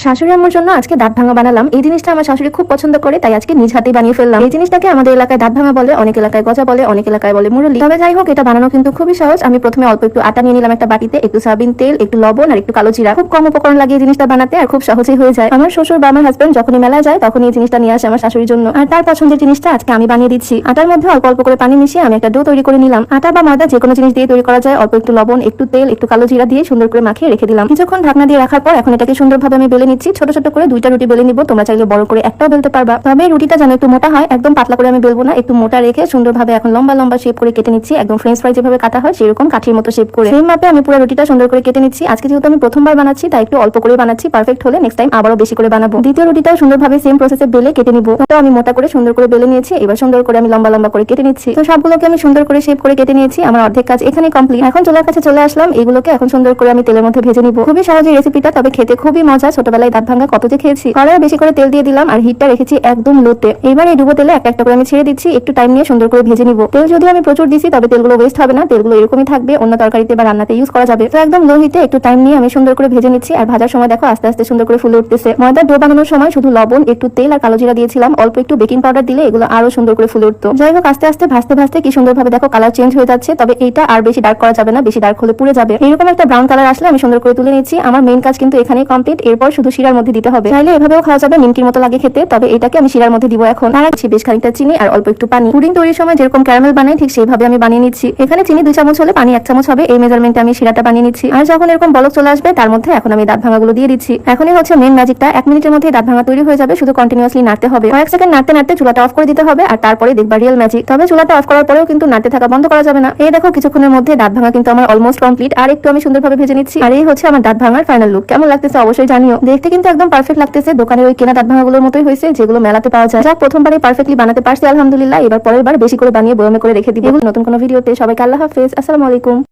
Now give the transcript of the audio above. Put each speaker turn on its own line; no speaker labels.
শাশুড়ি আম্মুর জন্য আজকে দাঁত ভাঙা বানালাম। এই জিনিসটা আমার শাশুড়ি খুব পছন্দ করে, তাই আজকে নিজ হাতেই বানিয়ে ফেললাম। এই জিনিসটাকে আমাদের এলাকায় দাঁত ভাঙা বলে, অনেক এলাকায় গজা বলে, অনেক এলাকায় বলে মুরলি। তবে যাই হোক, এটা বানানো কিন্তু খুবই সহজ। আমি প্রথমে অল্প একটু আটা নিয়ে নিলাম একটা বাটিতে, একটু সয়াবিন তেল, একটু লবণ আর একটু কালো জিরা। খুব কম উপকরণ লাগে এই জিনিসটা বানাতে, আর খুব সহজেই হয়ে যায়। আমার শ্বশুর বা আমার হাজবেন্ড যখনই মেলায় যায় তখন এই জিনিসটা নিয়ে আসে আমার শাশুড়ির জন্য, আর তার পছন্দের জিনিসটা আজকে আমি বানিয়ে দিচ্ছি। আটার মধ্যে অল্প অল্প করে পানি মিশিয়ে আমি একটা ডো তৈরি করে নিলাম। আটা বা ময়দা যে কোনো জিনিস দিয়ে তৈরি করা যায়। অল্প একটু লবণ, একটু তেল, একটু কালো জিরা দিয়ে সুন্দর করে মাখিয়ে রেখে দিলাম। কিছুক্ষণ ঢাকনা দিয়ে রাখার পর এখন এটাকে সুন্দরভাবে আমি বেলে নিচ্ছি। ছোট ছোট করে দুইটা রুটি বেলে নিব। তোমরা চাইলে বড় করে একটাও বেলতে পারবা, তবে রুটিটা যেন একটু মোটা হয়। একদম পাতলা করে আমি বেলবো না, একটু মোটা রেখে সুন্দরভাবে এখন লম্বা লম্বা শেপ করে কেটে নিচ্ছি। একদম ফ্রেঞ্চ ফ্রাই যেভাবে কাটা হয় সেরকম কাঠির মতো শেপ করে সেম মাপে আমি পুরো রুটিটা সুন্দর করে কেটে নিচ্ছি। আজকে যেহেতু আমি প্রথমবার বানাচ্ছি তাই একটু অল্প করে বানাচ্ছি, পারফেক্ট হলে নেক্সট টাইম আবারও বেশি করে বানাবো। দ্বিতীয় রুটিটাও সুন্দরভাবে সেম প্রসেসে বেলে কেটে নিব। তো আমি মোটা করে সুন্দর করে বেলে নিয়েছি, এবার সুন্দর করে আমি লম্বা লম্বা করে কেটে নিচ্ছি। তো সবগুলোকে আমি সুন্দর করে শেপ করে কেটে নিয়েছি। আমার অর্ধেক কাজ এখানে কমপ্লিট। এখন চুলার কাছে চলে আসলাম। এগুলোকে এখন সুন্দর করে আমি তেলের মধ্যে ভেজে নিব। খুবই সহজ এই রেসিপিটা, তবে খেতে খুবই মজা। ছোটবেলায় দাঁত ভাঙা কত যে খেয়েছি। কড়াইয়ে বেশি করে তেল দিয়ে দিলাম আর হিটটা রেখেছি একদম লোতে। এবার এই ডুবো তেলে একটা একটা করে আমি ছেড়ে দিচ্ছি। একটু টাইম নিয়ে সুন্দর করে ভেজে নিব। তেল যদি আমি প্রচুর দিছি তবে তেলগুলো ওয়েস্ট হবে না, তেলগুলো এরকমই থাকবে, অন্য তরকারিতে বা রান্নাতে ইউজ করা যাবে। তো একদম লো হিটে একটু টাইম নিয়ে আমি সুন্দর করে ভেজে নিচ্ছি। আর ভাজার সময় দেখো আস্তে আস্তে সুন্দর করে ফুলে উঠতেছে। ময়দার ডো বানানোর সময় শুধু লবণ, একটু তেল আর কালো জিরা দিয়েছিলাম। অল্প একটু বেকিং পাউডার দিলে এগুলো আরো সুন্দর করে ফুলে উঠতো। যাই হোক, আস্তে আস্তে ভাজতে ভাজতে কি সুন্দরভাবে দেখো কালার চেঞ্জ হয়ে যাচ্ছে। তবে এইটা আর বেশি ডার্ক করা যাবে না, বেশি ডার্ক হলে পুড়ে যাবে। এরকম একটা ব্রাউন কালার আসলে আমি সুন্দর করে তুলে নিচ্ছি। আমার মেইন কাজ কিন্তু এখানেই কমপ্লিট। এরপর শুধু শিরার মধ্যে দিতে হবে। চাইলে এভাবেও খাওয়া যাবে, নিমকির মতো লাগে খেতে, তবে এটাকে আমি শিরার মধ্যে দিব। এখন আর বেশ খানিকটা চিনি আর অল্প একটু পানি। পুডিং তৈরির সময় যেরকম ক্যারামেল বানাই ঠিক সেইভাবে আমি বানিয়ে নিচ্ছি। এখানে চিনি 2 চামচ হলে পানি 1 চামচ হবে, এই মেজারমেন্টে আমি শিরাটা বানিয়ে নিচ্ছি। আর যখন এরকম বলক চলে আসবে তার মধ্যে এখন আমি দাঁত ভাঙাগুলো দিয়ে দিচ্ছি। এখনই হচ্ছে মেন ম্যাজিকটা। 1 মিনিটের মধ্যে দাঁত ভাঙা তৈরি হয়ে যাবে। শুধু কন্টিনিউয়াসলি নাড়তে হবে। কয়েক সেকেন্ড নাড়তে নাড়তে চুলাটা অফ করে দিতে হবে, আর তারপরে দেখবা রিয়েল ম্যাজিক। তবে চুলাটা অফ করার পরেও কিন্তু নাড়তে থাকা বন্ধ করা যাবে না। এই দেখো কিছুক্ষণের মধ্যে দাঁত ভাঙা কিন্তু আমার অলমোস্ট কমপ্লিট। আর একটু আমি সুন্দরভাবে ভেজে নিচ্ছি। আর এই হচ্ছে আমার দাঁত ভাঙার ফাইনাল লুক। কেমন লাগতেছে অবশ্যই জানিও। দেখতে কিন্তু একদম পারফেক্ট লাগতেছে, দোকানের ওই কেনা দাঁত ভাঙাগুলোর মতোই হয়েছে যেগুলো মেলাতে পাওয়া যায়। যাক, প্রথমবারই পারফেক্টলি বানাতে পারছি আলহামদুলিল্লাহ। এবার পরের বার বেশি করে বানিয়ে বয়মে করে রেখে দিব। নতুন কোনো ভিডিওতে সবাইকে আল্লাহ হাফেজ, আসসালামু আলাইকুম।